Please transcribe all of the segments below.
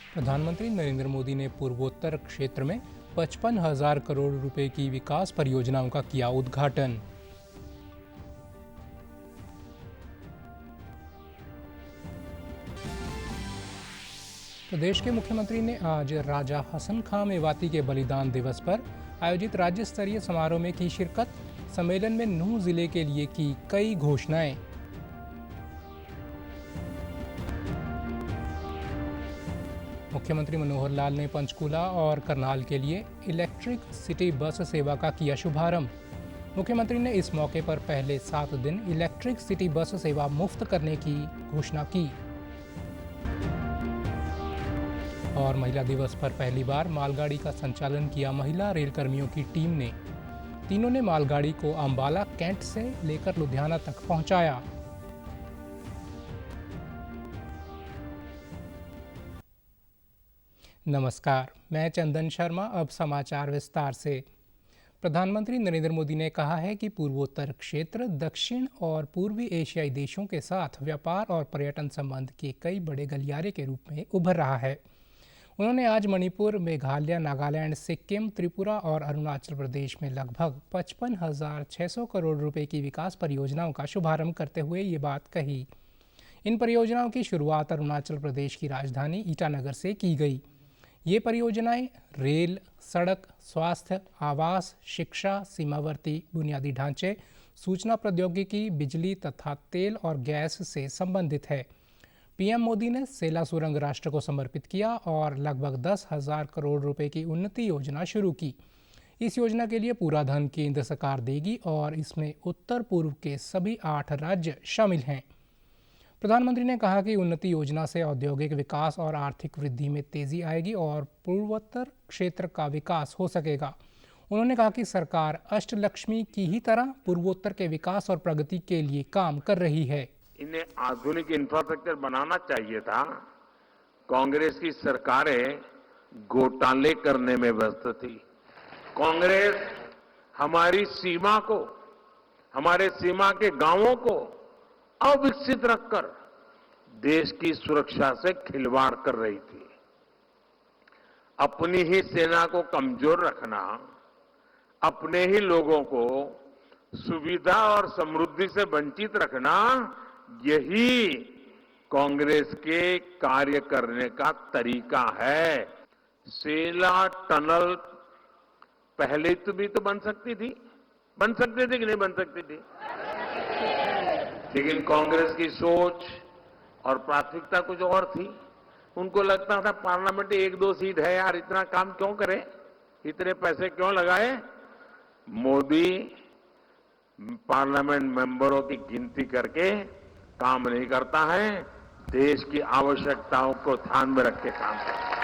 प्रधानमंत्री नरेंद्र मोदी ने पूर्वोत्तर क्षेत्र में 55,000 करोड़ रुपए की विकास परियोजनाओं का किया उद्घाटन। प्रदेश के मुख्यमंत्री ने आज राजा हसन खां मेवाती के बलिदान दिवस पर आयोजित राज्य स्तरीय समारोह में की शिरकत। सम्मेलन में नूंह जिले के लिए की कई घोषणाएं। मुख्यमंत्री मनोहर लाल ने पंचकूला और करनाल के लिए इलेक्ट्रिक सिटी बस सेवा का किया शुभारंभ। मुख्यमंत्री ने इस मौके पर पहले 7 दिन इलेक्ट्रिक सिटी बस सेवा मुफ्त करने की घोषणा की। और महिला दिवस पर पहली बार मालगाड़ी का संचालन किया महिला रेलकर्मियों की टीम ने। तीनों ने मालगाड़ी को अंबाला कैंट से लेकर लुधियाना तक पहुंचाया। नमस्कार, मैं चंदन शर्मा। अब समाचार विस्तार से। प्रधानमंत्री नरेंद्र मोदी ने कहा है कि पूर्वोत्तर क्षेत्र दक्षिण और पूर्वी एशियाई देशों के साथ व्यापार और पर्यटन संबंध के कई बड़े गलियारे के रूप में उभर रहा है। उन्होंने आज मणिपुर, मेघालय, नागालैंड, सिक्किम, त्रिपुरा और अरुणाचल प्रदेश में लगभग 55,600 करोड़ रुपए की विकास परियोजनाओं का शुभारंभ करते हुए ये बात कही। इन परियोजनाओं की शुरुआत अरुणाचल प्रदेश की राजधानी ईटानगर से की गई। ये परियोजनाएं रेल, सड़क, स्वास्थ्य, आवास, शिक्षा, सीमावर्ती बुनियादी ढांचे, सूचना प्रौद्योगिकी, बिजली तथा तेल और गैस से संबंधित है। पीएम मोदी ने सेला सुरंग राष्ट्र को समर्पित किया और लगभग 10,000 करोड़ रुपए की उन्नति योजना शुरू की। इस योजना के लिए पूरा धन केंद्र सरकार देगी और इसमें उत्तर पूर्व के सभी 8 राज्य शामिल हैं। प्रधानमंत्री ने कहा कि उन्नति योजना से औद्योगिक विकास और आर्थिक वृद्धि में तेजी आएगी और पूर्वोत्तर क्षेत्र का विकास हो सकेगा। उन्होंने कहा कि सरकार अष्टलक्ष्मी की ही तरह पूर्वोत्तर के विकास और प्रगति के लिए काम कर रही है। इन्हें आधुनिक इंफ्रास्ट्रक्चर बनाना चाहिए था। कांग्रेस की सरकारें घोटाले करने में व्यस्त थी। कांग्रेस हमारी सीमा को, हमारे सीमा के गांवों को अविकसित रखकर देश की सुरक्षा से खिलवाड़ कर रही थी। अपनी ही सेना को कमजोर रखना, अपने ही लोगों को सुविधा और समृद्धि से वंचित रखना, यही कांग्रेस के कार्य करने का तरीका है। सेला टनल पहले भी तो बन सकती थी कि नहीं बन सकती थी, लेकिन कांग्रेस की सोच और प्राथमिकता कुछ और थी। उनको लगता था पार्लियामेंट 1-2 सीट है यार, इतना काम क्यों करें, इतने पैसे क्यों लगाए। मोदी पार्लियामेंट मेंबरों की गिनती करके काम नहीं करता है, देश की आवश्यकताओं को ध्यान में रख के काम करता है।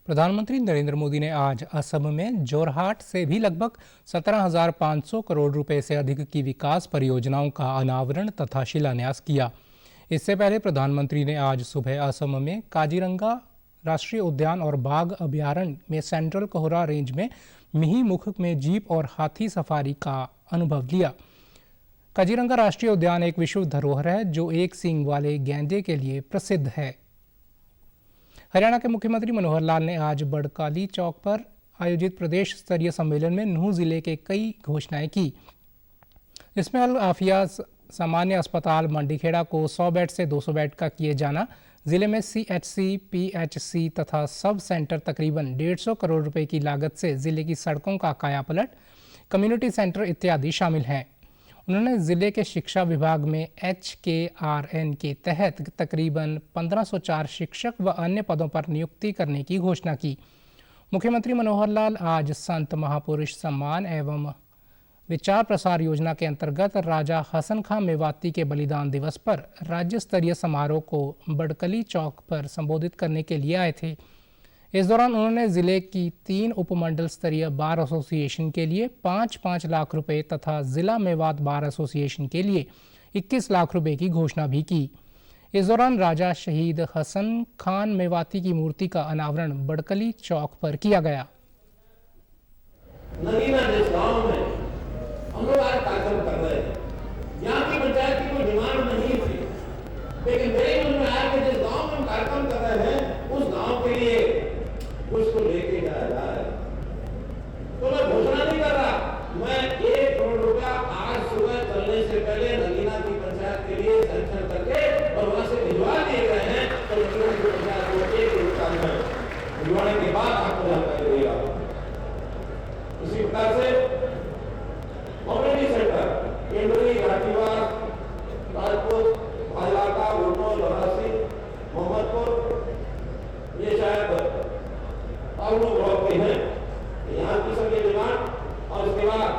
प्रधानमंत्री नरेंद्र मोदी ने आज असम में जोरहाट से भी लगभग 17,500 करोड़ रुपए से अधिक की विकास परियोजनाओं का अनावरण तथा शिलान्यास किया। इससे पहले प्रधानमंत्री ने आज सुबह असम में काजीरंगा राष्ट्रीय उद्यान और बाघ अभयारण्य में सेंट्रल कोहरा रेंज में मिही मुख में जीप और हाथी सफारी का अनुभव लिया। काजीरंगा राष्ट्रीय उद्यान एक विश्व धरोहर है जो एक सींग वाले गैंडे के लिए प्रसिद्ध है। हरियाणा के मुख्यमंत्री मनोहर लाल ने आज बड़काली चौक पर आयोजित प्रदेश स्तरीय सम्मेलन में नूंह जिले के कई घोषणाएं की, जिसमें अल आफिया सामान्य अस्पताल मंडीखेड़ा को 100 बेड से 200 बेड का किए जाना, जिले में सीएचसी, पीएचसी तथा सब सेंटर तकरीबन 150 करोड़ रुपए की लागत से जिले की सड़कों का कायापलट, कम्युनिटी सेंटर इत्यादि शामिल हैं। उन्होंने जिले के शिक्षा विभाग में HKRN के तहत तकरीबन 1504 शिक्षक व अन्य पदों पर नियुक्ति करने की घोषणा की। मुख्यमंत्री मनोहर लाल आज संत महापुरुष सम्मान एवं विचार प्रसार योजना के अंतर्गत राजा हसन खां मेवाती के बलिदान दिवस पर राज्य स्तरीय समारोह को बड़कली चौक पर संबोधित करने के लिए आए थे। इस दौरान उन्होंने जिले की 3 उपमंडल स्तरीय बार एसोसिएशन के लिए 5-5 लाख रुपए तथा जिला मेवात बार एसोसिएशन के लिए 21 लाख रुपए की घोषणा भी की। इस दौरान राजा शहीद हसन खान मेवाती की मूर्ति का अनावरण बड़कली चौक पर किया गया। हम लोग आज कार्यक्रम कर रहे हैं। यहाँ की पंचायत की कोई डिमांड नहीं थी, लेकिन मोहम्मदपुर ये शायद ताउलू ब्लॉक के हैं। यहाँ की सबकी डिमांड और इसके बाद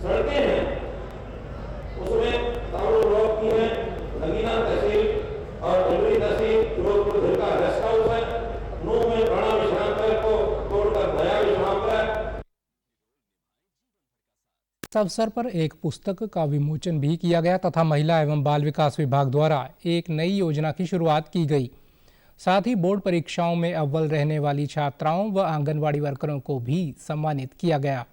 सड़कें हैं, उसमें ताउलू ब्लॉक की है, नगीना तहसील और डुमरी तहसील फिरोजपुर जिले का रेस्ट हाउस है, नूह में प्राणा विश्राम गृह को तोड़कर नया विश्राम गृह। इस अवसर पर एक पुस्तक का विमोचन भी किया गया तथा महिला एवं बाल विकास विभाग द्वारा एक नई योजना की शुरुआत की गई। साथ ही बोर्ड परीक्षाओं में अव्वल रहने वाली छात्राओं व आंगनवाड़ी वर्करों को भी सम्मानित किया गया।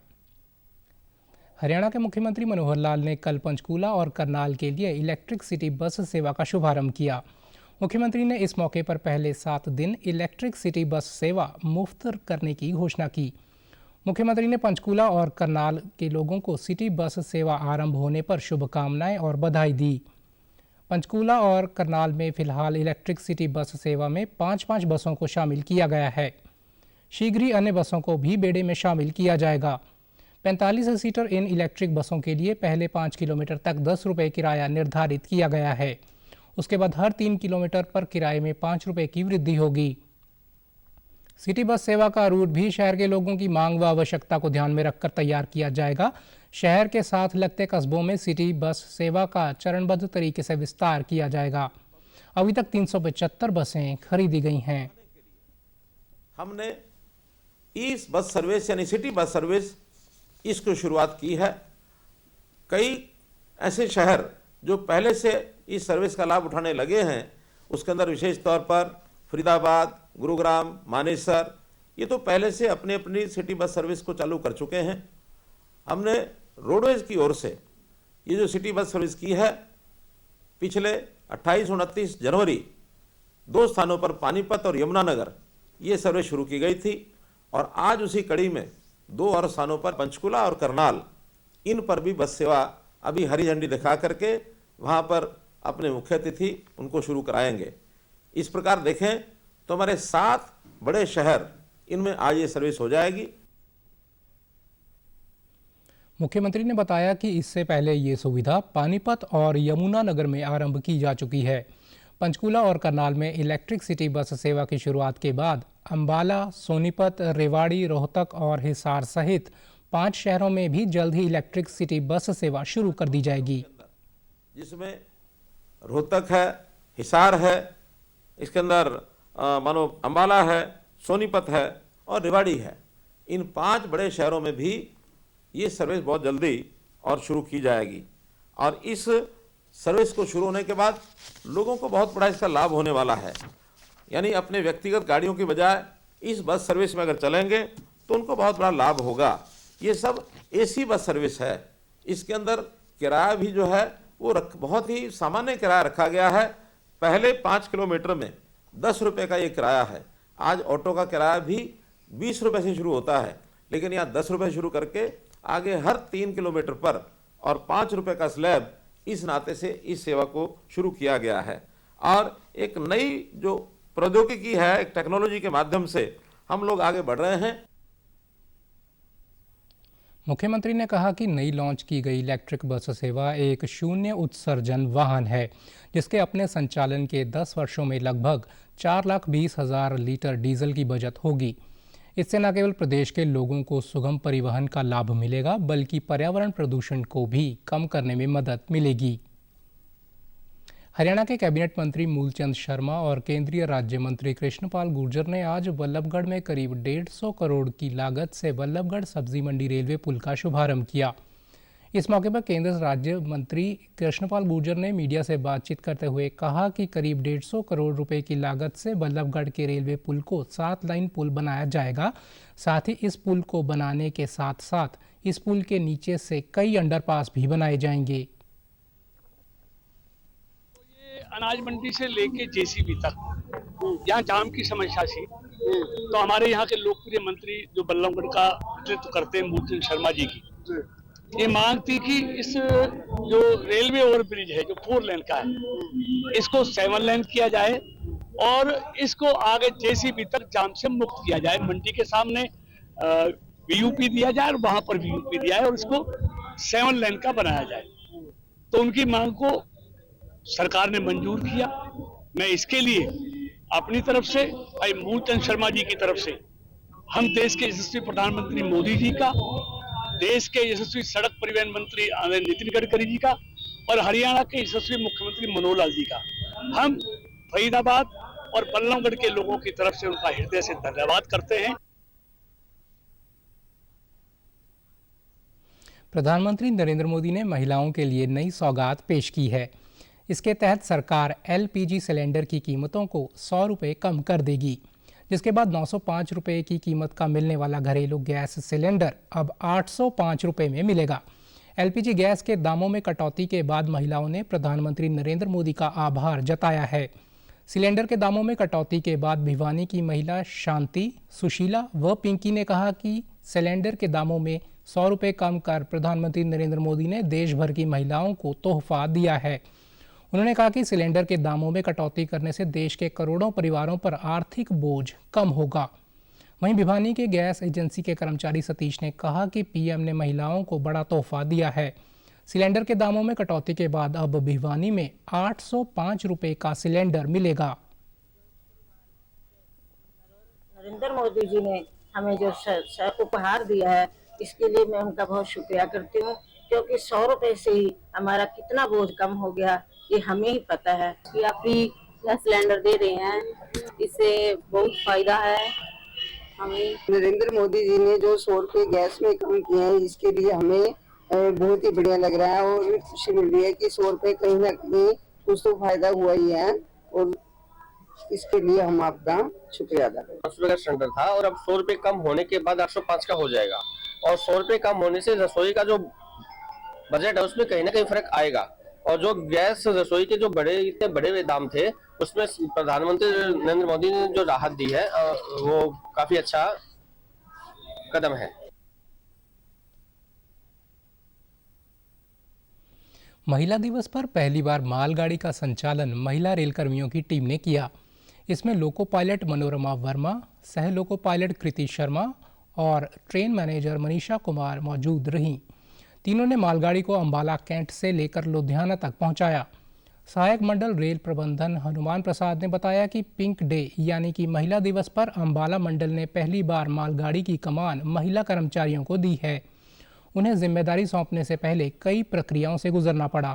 हरियाणा के मुख्यमंत्री मनोहर लाल ने कल पंचकूला और करनाल के लिए इलेक्ट्रिक सिटी बस सेवा का शुभारंभ किया। मुख्यमंत्री ने इस मौके पर पहले 7 दिन इलेक्ट्रिक सिटी बस सेवा मुफ्त करने की घोषणा की। मुख्यमंत्री ने पंचकूला और करनाल के लोगों को सिटी बस सेवा आरंभ होने पर शुभकामनाएं और बधाई दी। पंचकूला और करनाल में फिलहाल इलेक्ट्रिक सिटी बस सेवा में 5-5 बसों को शामिल किया गया है। शीघ्र ही अन्य बसों को भी बेड़े में शामिल किया जाएगा। 45 सीटर इन इलेक्ट्रिक बसों के लिए पहले 5 किलोमीटर तक 10 रुपये किराया निर्धारित किया गया है। उसके बाद हर 3 किलोमीटर पर किराए में 5 रुपये की वृद्धि होगी। सिटी बस सेवा का रूट भी शहर के लोगों की मांग व आवश्यकता को ध्यान में रखकर तैयार किया जाएगा। शहर के साथ लगते कस्बों में सिटी बस सेवा का चरणबद्ध तरीके से विस्तार किया जाएगा। अभी तक 375 बसें खरीदी गई हैं। हमने इस बस सर्विस यानी सिटी बस सर्विस इसको शुरुआत की है। कई ऐसे शहर जो पहले से इस सर्विस का लाभ उठाने लगे हैं, उसके अंदर विशेष तौर पर फरीदाबाद, गुरुग्राम, मानेसर, ये तो पहले से अपनी अपनी सिटी बस सर्विस को चालू कर चुके हैं। हमने रोडवेज की ओर से ये जो सिटी बस सर्विस की है, पिछले 28-29 जनवरी 2 स्थानों पर पानीपत और यमुनानगर ये सर्विस शुरू की गई थी और आज उसी कड़ी में 2 और स्थानों पर पंचकूला और करनाल, इन पर भी बस सेवा अभी हरी झंडी दिखा करके वहाँ पर अपने मुख्य अतिथि उनको शुरू कराएंगे। इस प्रकार देखें तो हमारे 7 बड़े शहर, इनमें आज ये सर्विस हो जाएगी। मुख्यमंत्री ने बताया कि इससे पहले ये सुविधा पानीपत और यमुनानगर में आरंभ की जा चुकी है। पंचकूला और करनाल में इलेक्ट्रिक सिटी बस सेवा की शुरुआत के बाद अंबाला, सोनीपत, रेवाड़ी, रोहतक और हिसार सहित 5 शहरों में भी जल्द ही इलेक्ट्रिक सिटी बस सेवा शुरू कर दी जाएगी, जिसमें रोहतक है, हिसार है, इसके अंदर मानो अंबाला है, सोनीपत है और रेवाड़ी है। इन 5 बड़े शहरों में भी ये सर्विस बहुत जल्दी और शुरू की जाएगी और इस सर्विस को शुरू होने के बाद लोगों को बहुत बड़ा इसका लाभ होने वाला है। यानी अपने व्यक्तिगत गाड़ियों की बजाय इस बस सर्विस में अगर चलेंगे तो उनको बहुत बड़ा लाभ होगा। ये सब एसी बस सर्विस है। इसके अंदर किराया भी जो है वो बहुत ही सामान्य किराया रखा गया है। पहले 5 किलोमीटर में 10 रुपये का ये किराया है। आज ऑटो का किराया भी 20 रुपये से शुरू होता है, लेकिन यहाँ 10 रुपये शुरू करके आगे हर 3 किलोमीटर पर और 5 रुपये का स्लैब, इस नाते से इस सेवा को शुरू किया गया है। और एक नई जो प्रौद्योगिकी है, एक टेक्नोलॉजी के माध्यम से हम लोग आगे बढ़ रहे हैं। मुख्यमंत्री ने कहा कि नई लॉन्च की गई इलेक्ट्रिक बस सेवा एक शून्य उत्सर्जन वाहन है, जिसके अपने संचालन के 10 वर्षों में लगभग 4,20,000 लीटर डीजल की बचत होगी। इससे न केवल प्रदेश के लोगों को सुगम परिवहन का लाभ मिलेगा, बल्कि पर्यावरण प्रदूषण को भी कम करने में मदद मिलेगी। हरियाणा के कैबिनेट मंत्री मूलचंद शर्मा और केंद्रीय राज्य मंत्री कृष्णपाल गुर्जर ने आज बल्लभगढ़ में करीब 150 करोड़ की लागत से बल्लभगढ़ सब्जी मंडी रेलवे पुल का शुभारंभ किया। इस मौके पर केंद्र राज्य मंत्री कृष्णपाल गुर्जर ने मीडिया से बातचीत करते हुए कहा कि करीब 150 करोड़ रुपए की लागत से बल्लभगढ़ के रेलवे पुल को 7 लाइन पुल बनाया जाएगा। साथ ही इस पुल को बनाने के साथ साथ इस पुल के नीचे से कई अंडरपास भी बनाए जाएंगे। अनाज मंडी से लेके जेसीबी तक यहाँ जाम की समस्या थी, तो हमारे यहाँ के लोकप्रिय मंत्री जो बल्लभगढ़ का नेतृत्व करते हैं मूलचंद शर्मा जी की, ये मांग थी कि इस जो रेलवे ओवरब्रिज है जो 4 लेन का है, इसको 7 लेन किया जाए और इसको आगे जेसीबी तक जाम से मुक्त किया जाए। मंडी के सामने वीयूपी दिया जाए और वहां पर वीयूपी दिया है और इसको 7 लेन का बनाया जाए। तो उनकी मांग को सरकार ने मंजूर किया मैं इसके लिए अपनी तरफ से भाई मूलचंद शर्मा जी की तरफ से हम देश के यशस्वी प्रधानमंत्री मोदी जी का, देश के यशस्वी सड़क परिवहन मंत्री नितिन गडकरी जी का और हरियाणा के यशस्वी मुख्यमंत्री मनोहर लाल जी का हम फरीदाबाद और बल्लभगढ़ के लोगों की तरफ से उनका हृदय से धन्यवाद करते हैं। प्रधानमंत्री नरेंद्र मोदी ने महिलाओं के लिए नई सौगात पेश की है। इसके तहत सरकार एलपीजी सिलेंडर की कीमतों को 100 रुपये कम कर देगी, जिसके बाद 905 रुपये की कीमत का मिलने वाला घरेलू गैस सिलेंडर अब 805 रुपये में मिलेगा। एलपीजी गैस के दामों में कटौती के बाद महिलाओं ने प्रधानमंत्री नरेंद्र मोदी का आभार जताया है। सिलेंडर के दामों में कटौती के बाद भिवानी की महिला शांति, सुशीला व पिंकी ने कहा कि सिलेंडर के दामों में 100 रुपये कम कर प्रधानमंत्री नरेंद्र मोदी ने देश भर की महिलाओं को तोहफा दिया है। उन्होंने कहा कि सिलेंडर के दामों में कटौती करने से देश के करोड़ों परिवारों पर आर्थिक बोझ कम होगा। वहीं भिवानी के गैस एजेंसी के कर्मचारी सतीश ने कहा कि पीएम ने महिलाओं को बड़ा तोहफा दिया है। सिलेंडर के दामों में कटौती के बाद अब भिवानी में 805 रुपये का सिलेंडर मिलेगा। नरेंद्र मोदी जी ने हमें जो उपहार दिया है, इसके लिए मैं उनका बहुत शुक्रिया करती हूँ, क्योंकि 100 रुपये से ही हमारा कितना बोझ कम हो गया ये हमें ही पता है। कि आप फ्री गैस सिलेंडर दे रहे हैं, इससे बहुत फायदा है हमें। नरेंद्र मोदी जी ने जो 100 रुपये गैस में कम किए हैं, इसके लिए हमें बहुत ही बढ़िया लग रहा है और खुशी मिल रही है कि 100 रुपये कहीं ना कहीं कुछ तो फायदा हुआ ही है, और इसके लिए हम आपका शुक्रिया अदा करते हैं। 500 रुपये का सिलेंडर था और अब 100 रुपये कम होने के बाद 805 का हो जाएगा, और 100 रुपये कम होने से रसोई का जो बजट है उसमें कहीं ना कहीं फर्क आएगा। और जो गैस रसोई के जो इतने बड़े दाम थे, उसमें प्रधानमंत्री नरेंद्र मोदी ने जो राहत दी है वो काफी अच्छा कदम है। महिला दिवस पर पहली बार मालगाड़ी का संचालन महिला रेलकर्मियों की टीम ने किया। इसमें लोको पायलट मनोरमा वर्मा, सह लोको पायलट कृति शर्मा और ट्रेन मैनेजर मनीषा कुमार मौजूद रहीं। तीनों ने मालगाड़ी को अंबाला कैंट से लेकर लुधियाना तक पहुंचाया। सहायक मंडल रेल प्रबंधन हनुमान प्रसाद ने बताया कि पिंक डे यानी कि महिला दिवस पर अंबाला मंडल ने पहली बार मालगाड़ी की कमान महिला कर्मचारियों को दी है। उन्हें जिम्मेदारी सौंपने से पहले कई प्रक्रियाओं से गुजरना पड़ा।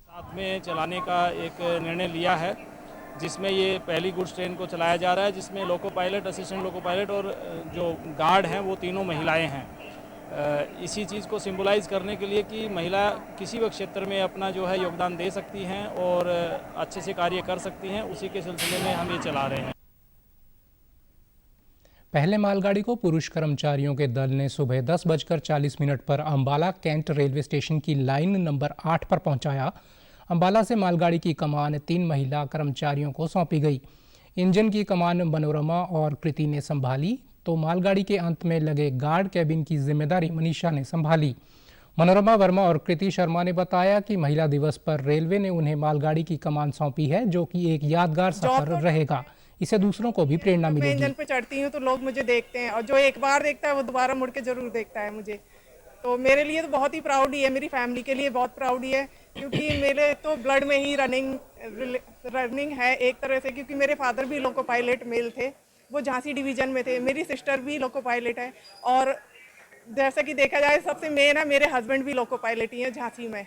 साथ में चलाने का एक निर्णय लिया है, जिसमें ये पहली गुड्स ट्रेन को चलाया जा रहा है, जिसमें loco pilot, assistant loco pilot और जो गार्ड हैं वो तीनों महिलाएं हैं। इसी चीज़ को सिंबलाइज करने के लिए कि महिला किसी भी क्षेत्र में अपना जो है योगदान दे सकती हैं और अच्छे से कार्य कर सकती हैं, उसी के सिलसिले में हम ये चला रहे हैं। पहले मालगाड़ी को पुरुष कर्मचारियों के दल ने सुबह 10:40 पर अंबाला कैंट रेलवे स्टेशन की लाइन नंबर 8 पर पहुंचाया। अंबाला से मालगाड़ी की कमान 3 महिला कर्मचारियों को सौंपी गई। इंजन की कमान मनोरमा और कृति ने संभाली, तो मालगाड़ी के अंत में लगे गार्ड कैबिन की जिम्मेदारी मनीषा ने संभाली। मनोरमा वर्मा और कृति शर्मा ने बताया कि महिला दिवस पर रेलवे ने उन्हें मालगाड़ी की कमान सौंपी है, जो कि एक यादगार सफर रहेगा। इससे दूसरों को भी प्रेरणा मिलेगी। इंजन पे चढ़ती हूँ तो लोग मुझे देखते हैं, और जो एक बार देखता है वो दोबारा मुड़ के जरूर देखता है मुझे। तो मेरे लिए तो बहुत ही प्राउड ही है, मेरी फैमिली के लिए बहुत प्राउड ही है, क्योंकि मेरे तो ब्लड में ही रनिंग है एक तरह से, क्योंकि मेरे फादर भी लोको पायलट मेल थे, वो झांसी डिवीजन में थे। मेरी सिस्टर भी लोको पायलट है, और जैसा कि देखा जाए सबसे मेन है मेरे हस्बैंड भी लोको पायलट ही हैं झांसी में।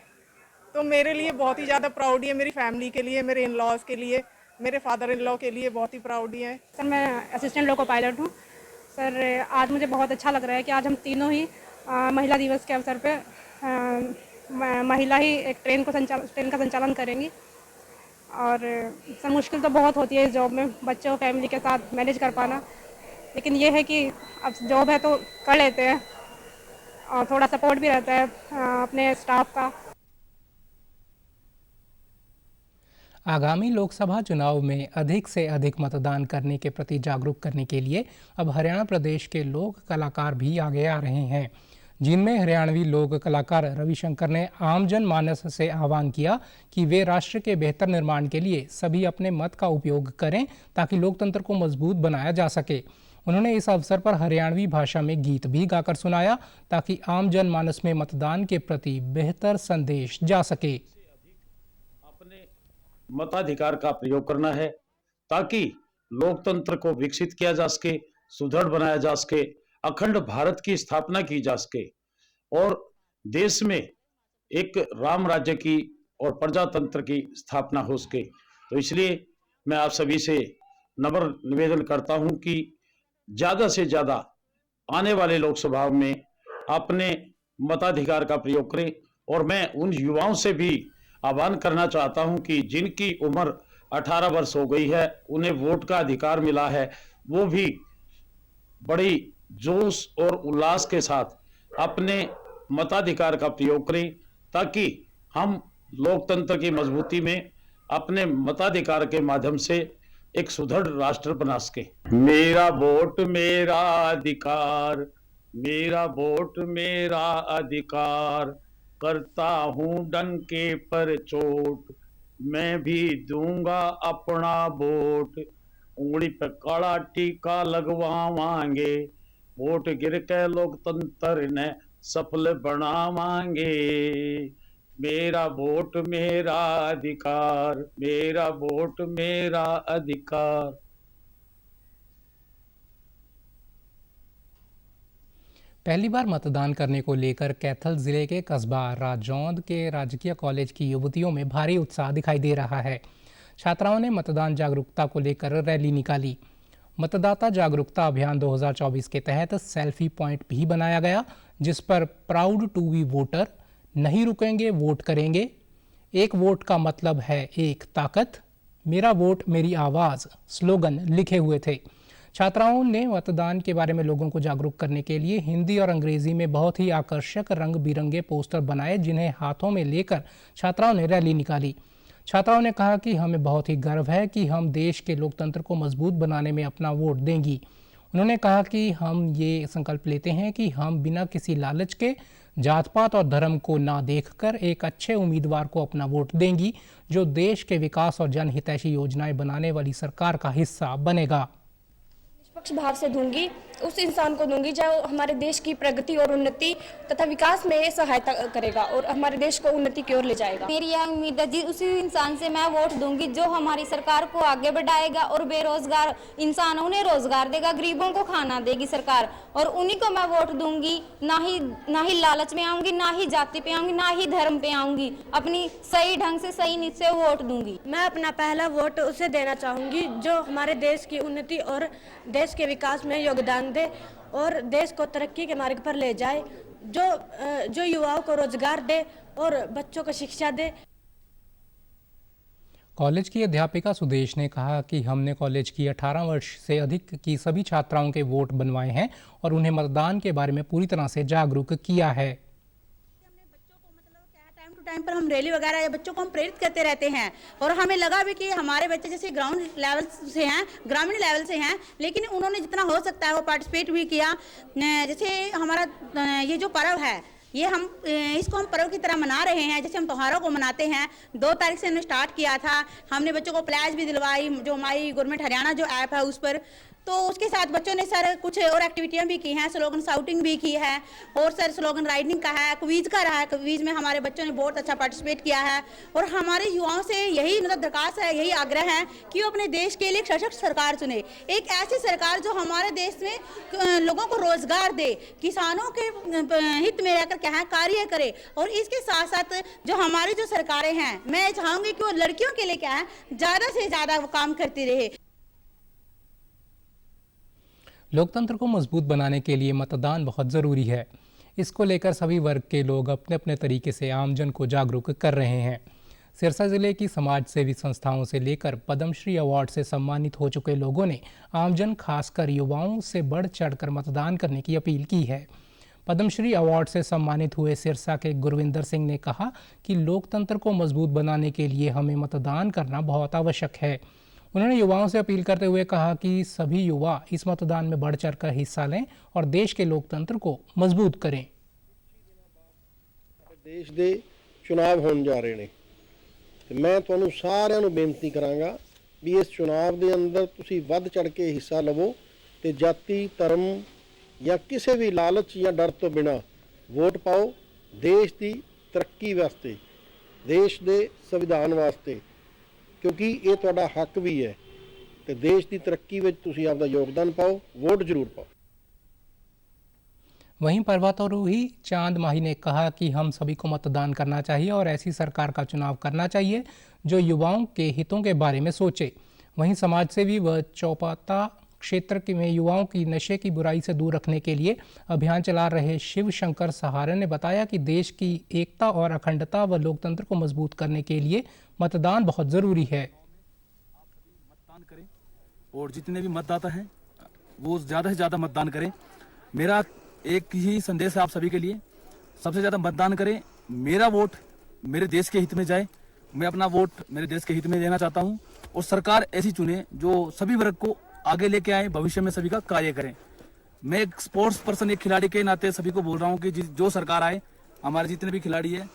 तो मेरे लिए बहुत ही ज़्यादा प्राउड है, मेरी फैमिली के लिए, मेरे इन लॉज के लिए, मेरे फादर इन लॉ के लिए बहुत ही प्राउड है। सर मैं असिस्टेंट लोको पायलट हूँ। सर आज मुझे बहुत अच्छा लग रहा है कि आज हम तीनों ही महिला दिवस के अवसर पे महिला ही एक ट्रेन का संचालन करेंगी। और सर मुश्किल तो बहुत होती है इस जॉब में, बच्चों फैमिली के साथ मैनेज कर पाना, लेकिन ये है कि अब जॉब है तो कर लेते हैं, और थोड़ा सपोर्ट भी रहता है अपने स्टाफ का। आगामी लोकसभा चुनाव में अधिक से अधिक मतदान करने के प्रति जागरूक करने के लिए अब हरियाणा प्रदेश के लोक कलाकार भी आगे आ रहे हैं, जिनमें हरियाणवी लोक कलाकार रविशंकर ने आम जन मानस से आह्वान किया कि वे राष्ट्र के बेहतर निर्माण के लिए सभी अपने मत का उपयोग करें, ताकि लोकतंत्र को मजबूत बनाया जा सके। उन्होंने इस अवसर पर हरियाणवी भाषा में गीत भी गाकर सुनाया, ताकि आम जन मानस में मतदान के प्रति बेहतर संदेश जा सके। अपने मताधिकार का प्रयोग करना है ताकि लोकतंत्र को विकसित किया जा सके, सुदृढ़ बनाया जा सके, अखंड भारत की स्थापना की जा सके और देश में एक राम राज्य की और प्रजातंत्र की स्थापना हो सके। तो इसलिए मैं आप सभी से नम्र निवेदन करता हूं कि ज़्यादा से ज़्यादा आने वाले लोकसभा में अपने मताधिकार का प्रयोग करें। और मैं उन युवाओं से भी आह्वान करना चाहता हूं कि जिनकी उम्र 18 वर्ष हो गई है, उन्हें वोट का अधिकार मिला है, वो भी बड़ी जोश और उल्लास के साथ अपने मताधिकार का प्रयोग करें ताकि हम लोकतंत्र की मजबूती में अपने मताधिकार के माध्यम से एक सुदृढ़ राष्ट्र बना सके। मेरा वोट मेरा अधिकार, मेरा वोट मेरा अधिकार, करता हूं डंके पर चोट, मैं भी दूंगा अपना वोट, उंगली पे काला टीका लगवावांगे, वोट गिर के लोकतंत्र ने सफल बनावांगे। मेरा वोट मेरा अधिकार, मेरा वोट मेरा अधिकार। पहली बार मतदान करने को लेकर कैथल जिले के कस्बा राजौंद के राजकीय कॉलेज की युवतियों में भारी उत्साह दिखाई दे रहा है। छात्राओं ने मतदान जागरूकता को लेकर रैली निकाली। मतदाता जागरूकता अभियान 2024 के तहत सेल्फी पॉइंट भी बनाया गया, जिस पर प्राउड टू बी वोटर, नहीं रुकेंगे वोट करेंगे, एक वोट का मतलब है एक ताकत, मेरा वोट मेरी आवाज़ स्लोगन लिखे हुए थे। छात्राओं ने मतदान के बारे में लोगों को जागरूक करने के लिए हिंदी और अंग्रेजी में बहुत ही आकर्षक रंग बिरंगे पोस्टर बनाए, जिन्हें हाथों में लेकर छात्राओं ने रैली निकाली। छात्राओं ने कहा कि हमें बहुत ही गर्व है कि हम देश के लोकतंत्र को मजबूत बनाने में अपना वोट देंगी। उन्होंने कहा कि हम ये संकल्प लेते हैं कि हम बिना किसी लालच के, जात पात और धर्म को ना देखकर एक अच्छे उम्मीदवार को अपना वोट देंगी, जो देश के विकास और जनहितैषी योजनाएं बनाने वाली सरकार का हिस्सा बनेगा। निष्पक्ष भाव से दूंगी, उस इंसान को दूंगी जो हमारे देश की प्रगति और उन्नति तथा विकास में सहायता करेगा और हमारे देश को उन्नति की ओर ले जाएगा। मेरी यह उम्मीद है जी, उसी इंसान से मैं वोट दूंगी जो हमारी सरकार को आगे बढ़ाएगा और बेरोजगार इंसानों ने रोजगार देगा, गरीबों को खाना देगी सरकार, और उन्हीं को मैं वोट दूंगी। ना ही लालच में आऊंगी, ना ही जाति पे आऊंगी, ना ही धर्म पे आऊंगी, अपनी सही ढंग से सही नीति से वोट दूंगी। मैं अपना पहला वोट उसे देना चाहूंगी जो हमारे देश की उन्नति और देश के विकास में योगदान दे और देश को तरक्की के मार्ग पर ले जाए, जो युवाओं को रोजगार दे और बच्चों को शिक्षा दे। कॉलेज की अध्यापिका सुदेश ने कहा कि हमने कॉलेज की 18 वर्ष से अधिक की सभी छात्राओं के वोट बनवाए हैं और उन्हें मतदान के बारे में पूरी तरह से जागरूक किया है। टाइम पर हम रैली वगैरह या बच्चों को हम प्रेरित करते रहते हैं और हमें लगा भी कि हमारे बच्चे जैसे ग्राउंड लेवल से हैं, ग्रामीण लेवल से हैं, लेकिन उन्होंने जितना हो सकता है वो पार्टिसिपेट भी किया। जैसे हमारा ये जो पर्व है, ये इसको हम पर्व की तरह मना रहे हैं, जैसे हम त्योहारों को मनाते हैं। 2 तारीख से हमने स्टार्ट किया था। हमने बच्चों को प्लेज भी दिलवाई, जो हमारी गवर्नमेंट हरियाणा जो ऐप है उस पर। तो उसके साथ बच्चों ने सर कुछ और एक्टिविटियां भी की हैं, स्लोगन शाउटिंग भी की है और सर स्लोगन राइडिंग का है, क्विज का रहा है। क्विज में हमारे बच्चों ने बहुत अच्छा पार्टिसिपेट किया है और हमारे युवाओं से यही दरखास्त है, यही आग्रह है कि वो अपने देश के लिए एक सशक्त सरकार चुने, एक ऐसी सरकार जो हमारे देश में लोगों को रोजगार दे, किसानों के हित में रहकर क्या है कार्य करे। और इसके साथ साथ जो हमारी जो सरकारें हैं, मैं चाहूंगी कि वो लड़कियों के लिए क्या है ज्यादा से ज्यादा वो काम करती रहे। लोकतंत्र को मजबूत बनाने के लिए मतदान बहुत ज़रूरी है। इसको लेकर सभी वर्ग के लोग अपने अपने तरीके से आमजन को जागरूक कर रहे हैं। सिरसा जिले की समाज सेवी संस्थाओं से लेकर पद्मश्री अवार्ड से सम्मानित हो चुके लोगों ने आमजन खासकर युवाओं से बढ़ चढ़कर मतदान करने की अपील की है। पद्मश्री अवार्ड से सम्मानित हुए सिरसा के गुरविंदर सिंह ने कहा कि लोकतंत्र को मजबूत बनाने के लिए हमें मतदान करना बहुत आवश्यक है। उन्होंने युवाओं से अपील करते हुए कहा कि सभी युवा इस मतदान में बढ़ चढ़कर हिस्सा लें और देश के लोकतंत्र को मजबूत करें। देश ਦੇ ਚੁਣਾਵ ਹੋਣ ਜਾ ਰਹੇ ਨੇ ਤੇ ਮੈਂ ਤੁਹਾਨੂੰ ਸਾਰਿਆਂ ਨੂੰ ਬੇਨਤੀ ਕਰਾਂਗਾ ਵੀ ਇਸ ਚੁਣਾਵ ਦੇ ਅੰਦਰ ਤੁਸੀਂ ਵੱਧ ਚੜ ਕੇ ਹਿੱਸਾ ਲਵੋ ਤੇ ਜਾਤੀ ਧਰਮ ਜਾਂ ਕਿਸੇ ਵੀ ਲਾਲਚ ਜਾਂ ਡਰ ਤੋਂ ਬਿਨਾ ਵੋਟ ਪਾਓ। ਦੇਸ਼ ਦੀ ਤਰੱਕੀ ਵਾਸਤੇ, ਦੇਸ਼ ਦੇ ਸੰਵਿਧਾਨ ਵਾਸਤੇ ਕਿਉਂਕਿ ਇਹ ਤੁਹਾਡਾ ਹੱਕ ਵੀ ਹੈ ਤੇ ਦੇਸ਼ ਦੀ ਤਰੱਕੀ ਵਿੱਚ ਤੁਸੀਂ ਆਪਦਾ ਯੋਗਦਾਨ ਪਾਓ, ਵੋਟ ਜ਼ਰੂਰ ਪਾਓ। वहीं पर्वतारोही चांद माही ने कहा कि हम सभी को मतदान करना चाहिए और ऐसी सरकार का चुनाव करना चाहिए जो युवाओं के हितों के बारे में सोचे। वहीं समाजसेवी व चौपाता क्षेत्र में युवाओं की नशे की बुराई से दूर रखने के लिए अभियान चला रहे शिव शंकर सहारे ने बताया कि देश की एकता और अखंडता व लोकतंत्र को मजबूत करने के लिए मतदान बहुत ज़रूरी है। मतदान करें और जितने भी मतदाता हैं वो ज़्यादा से ज़्यादा मतदान करें। मेरा एक ही संदेश है आप सभी के लिए, सबसे ज़्यादा मतदान करें। मेरा वोट मेरे देश के हित में जाए, मैं अपना वोट मेरे देश के हित में देना चाहता हूं और सरकार ऐसी चुने जो सभी वर्ग को आगे लेके आए, भविष्य में सभी का कार्य करें। मैं एक स्पोर्ट्स पर्सन, एक खिलाड़ी के नाते सभी को बोल रहा हूं कि जो सरकार आए हमारे जितने भी खिलाड़ी है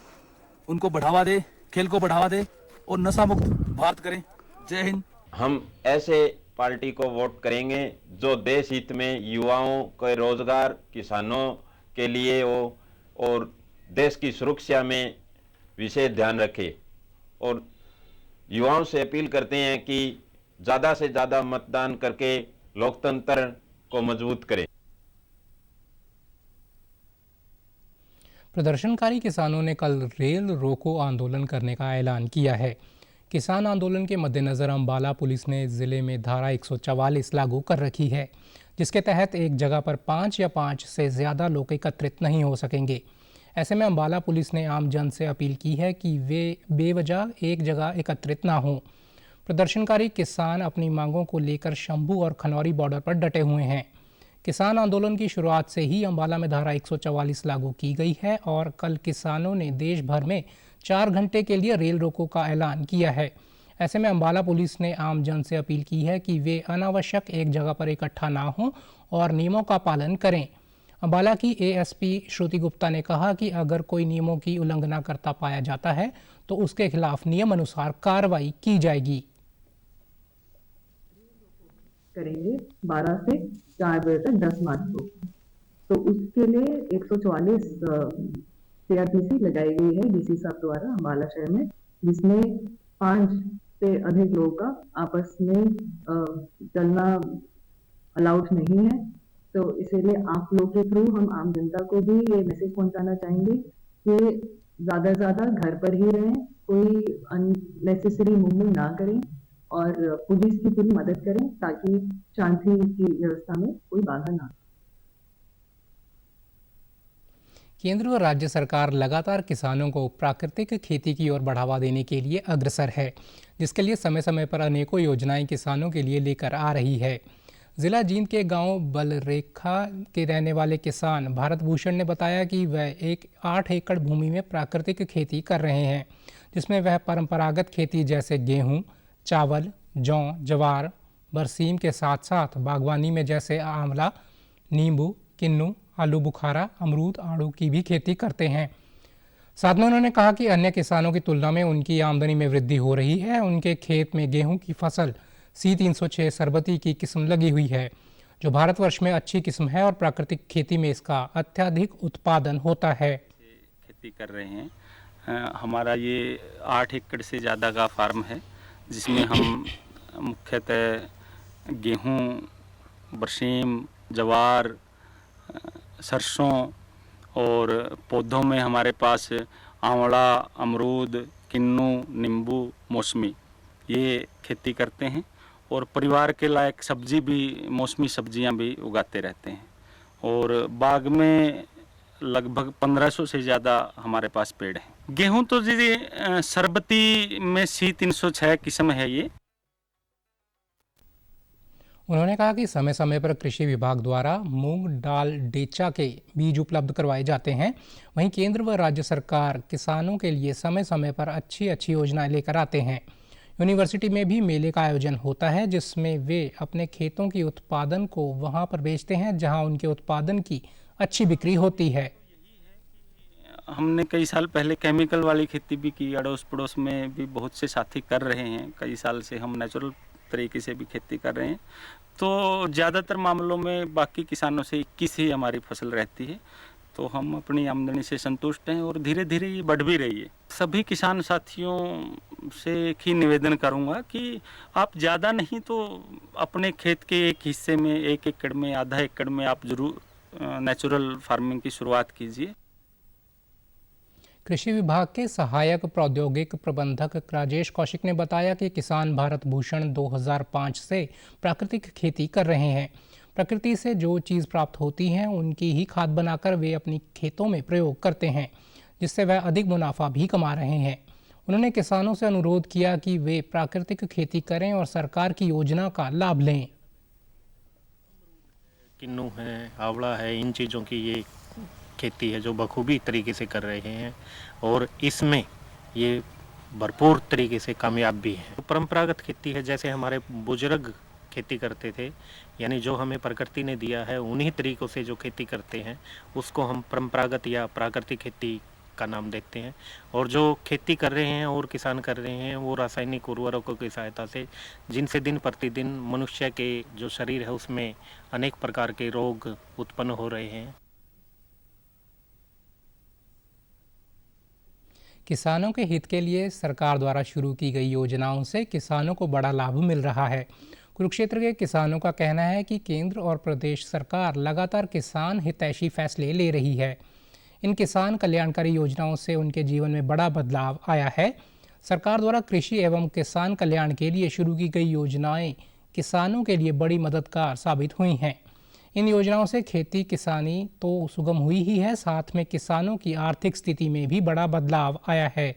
उनको बढ़ावा दे, खेल को बढ़ावा दे और नशा मुक्त भारत करें। जय हिंद। हम ऐसे पार्टी को वोट करेंगे जो देश हित में युवाओं के रोजगार, किसानों के लिए हो और देश की सुरक्षा में विशेष ध्यान रखे। और युवाओं से अपील करते हैं कि ज़्यादा से ज़्यादा मतदान करके लोकतंत्र को मजबूत करें। प्रदर्शनकारी किसानों ने कल रेल रोको आंदोलन करने का ऐलान किया है। किसान आंदोलन के मद्देनज़र अंबाला पुलिस ने ज़िले में धारा 144 लागू कर रखी है, जिसके तहत एक जगह पर 5 या 5 से ज़्यादा लोग एकत्रित नहीं हो सकेंगे। ऐसे में अंबाला पुलिस ने आम जन से अपील की है कि वे बेवजह एक जगह एकत्रित ना हों। प्रदर्शनकारी किसान अपनी मांगों को लेकर शंभू और खनौरी बॉर्डर पर डटे हुए हैं। किसान आंदोलन की शुरुआत से ही अंबाला में धारा 144 लागू की गई है और कल किसानों ने देश भर में 4 घंटे के लिए रेल रोको का ऐलान किया है। ऐसे में अंबाला पुलिस ने आम जन से अपील की है कि वे अनावश्यक एक जगह पर इकट्ठा ना हों और नियमों का पालन करें। अंबाला की एएसपी श्रुति गुप्ता ने कहा कि अगर कोई नियमों की उल्लंघना करता पाया जाता है तो उसके खिलाफ नियम अनुसार कार्रवाई की जाएगी। करेंगे 12 से 4 बजे तक 10 मार्च को, तो उसके लिए 144 सीआरपीसी लगाई गई है डीसी साहब द्वारा अंबाला शहर में, जिसमें 5 से अधिक लोगों का आपस में चलना अलाउड नहीं है। तो इसीलिए आप लोग के थ्रू हम आम जनता को भी ये मैसेज पहुंचाना चाहेंगे कि ज़्यादा से ज़्यादा घर पर ही रहें, कोई अननेसेसरी मूवमेंट ना करें और पुलिस की पूरी मदद करें ताकि शांति की व्यवस्था में कोई बाधा ना। केंद्र व राज्य सरकार लगातार किसानों को प्राकृतिक खेती की ओर बढ़ावा देने के लिए अग्रसर है, जिसके लिए समय समय पर अनेकों योजनाएं किसानों के लिए लेकर आ रही है। जिला जींद के गांव बलरेखा के रहने वाले किसान भारत भूषण ने बताया कि वह 8 एकड़ भूमि में प्राकृतिक खेती कर रहे हैं, जिसमें वह परंपरागत खेती जैसे गेहूं, चावल, जौ, जवार, बरसीम के साथ साथ बागवानी में जैसे आंवला, नींबू, किन्नू, आलू बुखारा, अमरूद, आड़ू की भी खेती करते हैं। साथ में उन्होंने कहा कि अन्य किसानों की तुलना में उनकी आमदनी में वृद्धि हो रही है। उनके खेत में गेहूं की फसल C306 सरबती की किस्म लगी हुई है, जो भारतवर्ष में अच्छी किस्म है और प्राकृतिक खेती में इसका अत्यधिक उत्पादन होता है। खेती कर रहे हैं। हमारा ये 8 एकड़ से ज़्यादा का फार्म है, जिसमें हम मुख्यतः गेहूं, बरसीम, जवार, सरसों और पौधों में हमारे पास आंवला, अमरूद, किन्नू, नींबू, मौसमी ये खेती करते हैं और परिवार के लायक सब्जी भी, मौसमी सब्जियां भी उगाते रहते हैं। और बाग में लगभग 1500 से ज़्यादा हमारे पास पेड़ हैं। गेहूं तो जी सरबती में C306 किस्म है ये। उन्होंने कहा कि समय समय पर कृषि विभाग द्वारा मूंग दाल डेचा के बीज उपलब्ध करवाए जाते हैं। वहीं केंद्र व राज्य सरकार किसानों के लिए समय समय पर अच्छी योजनाएं लेकर आते हैं। यूनिवर्सिटी में भी मेले का आयोजन होता है, जिसमें वे अपने खेतों की उत्पादन को वहां पर बेचते हैं जहां उनके उत्पादन की अच्छी बिक्री होती है। हमने कई साल पहले केमिकल वाली खेती भी की, अड़ोस पड़ोस में भी बहुत से साथी कर रहे हैं। कई साल से हम नेचुरल तरीके से भी खेती कर रहे हैं। तो ज़्यादातर मामलों में बाकी किसानों से 21 ही हमारी फसल रहती है, तो हम अपनी आमदनी से संतुष्ट हैं और धीरे धीरे ये बढ़ भी रही है। सभी किसान साथियों से एक ही निवेदन करूंगा कि आप ज़्यादा नहीं तो अपने खेत के एक हिस्से में 1 एकड़ में आधा एकड़ में आप जरूर नेचुरल फार्मिंग की शुरुआत कीजिए। कृषि विभाग के सहायक प्रौद्योगिक प्रबंधक राजेश कौशिक ने बताया कि किसान भारत भूषण 2005 से प्राकृतिक खेती कर रहे हैं। प्रकृति से जो चीज़ प्राप्त होती है उनकी ही खाद बनाकर वे अपनी खेतों में प्रयोग करते हैं, जिससे वह अधिक मुनाफा भी कमा रहे हैं। उन्होंने किसानों से अनुरोध किया कि वे प्राकृतिक खेती करें और सरकार की योजना का लाभ लें। किन्नू है, आंवला है, इन चीज़ों की ये खेती है जो बखूबी तरीके से कर रहे हैं और इसमें ये भरपूर तरीके से कामयाब भी है। परंपरागत खेती है, जैसे हमारे बुजुर्ग खेती करते थे, यानी जो हमें प्रकृति ने दिया है उन्हीं तरीकों से जो खेती करते हैं उसको हम परंपरागत या प्राकृतिक खेती का नाम देते हैं। और जो खेती कर रहे हैं और किसान कर रहे हैं वो रासायनिक उर्वरकों की सहायता से, जिनसे दिन प्रतिदिन मनुष्य के जो शरीर है उसमें अनेक प्रकार के रोग उत्पन्न हो रहे हैं। किसानों के हित के लिए सरकार द्वारा शुरू की गई योजनाओं से किसानों को बड़ा लाभ मिल रहा है। कुरुक्षेत्र के किसानों का कहना है कि केंद्र और प्रदेश सरकार लगातार किसान हितैषी फैसले ले रही है। इन किसान कल्याणकारी योजनाओं से उनके जीवन में बड़ा बदलाव आया है। सरकार द्वारा कृषि एवं किसान कल्याण के लिए शुरू की गई योजनाएं किसानों के लिए बड़ी मददगार साबित हुई हैं। इन योजनाओं से खेती किसानी तो सुगम हुई ही है, साथ में किसानों की आर्थिक स्थिति में भी बड़ा बदलाव आया है।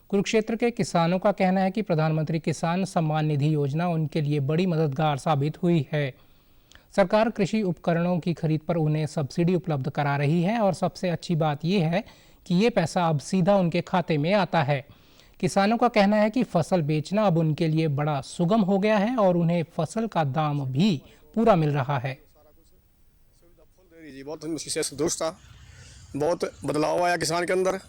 कुरुक्षेत्र के किसानों का कहना है कि प्रधानमंत्री किसान सम्मान निधि योजना उनके लिए बड़ी मददगार साबित हुई है। सरकार कृषि उपकरणों की खरीद पर उन्हें सब्सिडी उपलब्ध करा रही है और सबसे अच्छी बात यह है कि ये पैसा अब सीधा उनके खाते में आता है। किसानों का कहना है कि फसल बेचना अब उनके लिए बड़ा सुगम हो गया है और उन्हें फसल का दाम भी पूरा मिल रहा है। बहुत मुश्किल से संतुष्ट था, बहुत बदलाव आया किसान के अंदर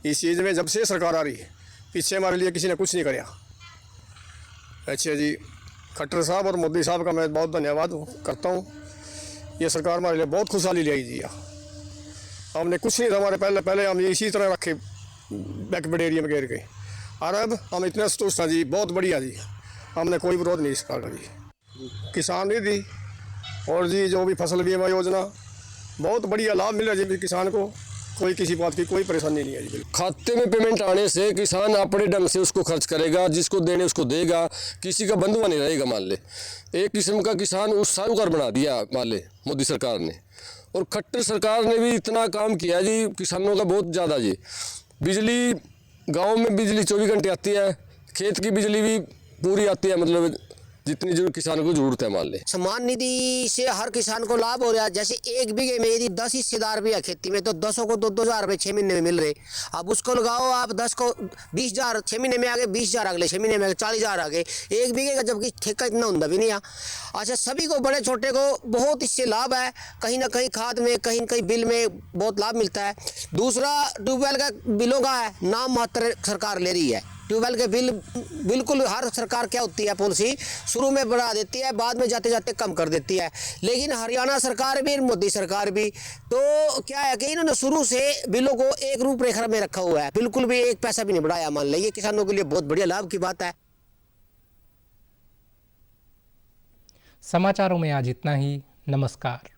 इस चीज़ में। जब से सरकार आ रही है, पीछे हमारे लिए किसी ने कुछ नहीं कराया। अच्छा जी, खट्टर साहब और मोदी साहब का मैं बहुत धन्यवाद करता हूँ। ये सरकार हमारे लिए बहुत खुशहाली ले आई जी। हमने कुछ नहीं था, हमारे पहले हम इसी तरह रखे बैकवर्ड एरिया में घेर के, और अब हम इतने संतुष्ट हैं जी, बहुत बढ़िया जी। हमने कोई विरोध नहीं सरकार का जी। किसान निधि और जी जो भी फसल बीमा योजना, बहुत बढ़िया लाभ मिल रहा है जी किसान को। कोई किसी बात की कोई परेशानी नहीं है जी। खाते में पेमेंट आने से किसान अपने ढंग से उसको खर्च करेगा, जिसको देने उसको देगा, किसी का बंधुआ नहीं रहेगा। मान ले एक किस्म का किसान उस साहूकार बना दिया मान ले मोदी सरकार ने। और खट्टर सरकार ने भी इतना काम किया जी किसानों का बहुत ज़्यादा जी। बिजली गाँव में बिजली 24 घंटे आती है, खेत की बिजली भी पूरी आती है, मतलब जितनी जो किसान को जरूरत है। मान ले सम्मान निधि से हर किसान को लाभ हो रहा है। जैसे 1 बीघे में यदि 10 हिस्सेदार भी है खेती में तो 10 को 2,000 रुपये 6 महीने में मिल रहे। अब उसको लगाओ आप 10 को 20,000 6 महीने में आ गए, 20,000 अगले 6 महीने में 40,000 आ गए 1 बीघे का, जबकि ठेका इतना होता भी नहीं है। अच्छा, सभी को बड़े छोटे को बहुत इससे लाभ है। कहीं ना कहीं खाद में, कहीं कहीं बिल में बहुत लाभ मिलता है। दूसरा, ट्यूबवेल का बिलों का है नाम मात्र सरकार ले रही है। ट्यूबवेल के बिल बिल्कुल हर सरकार क्या होती है पॉलिसी, शुरू में बढ़ा देती है, बाद में जाते जाते कम कर देती है। लेकिन हरियाणा सरकार भी, मोदी सरकार भी, तो क्या है कि इन्होंने शुरू से बिलों को एक रूपरेखा में रखा हुआ है, बिल्कुल भी एक पैसा भी नहीं बढ़ाया। मान लीजिए किसानों के लिए बहुत बढ़िया लाभ की बात है। समाचारों में आज इतना ही। नमस्कार।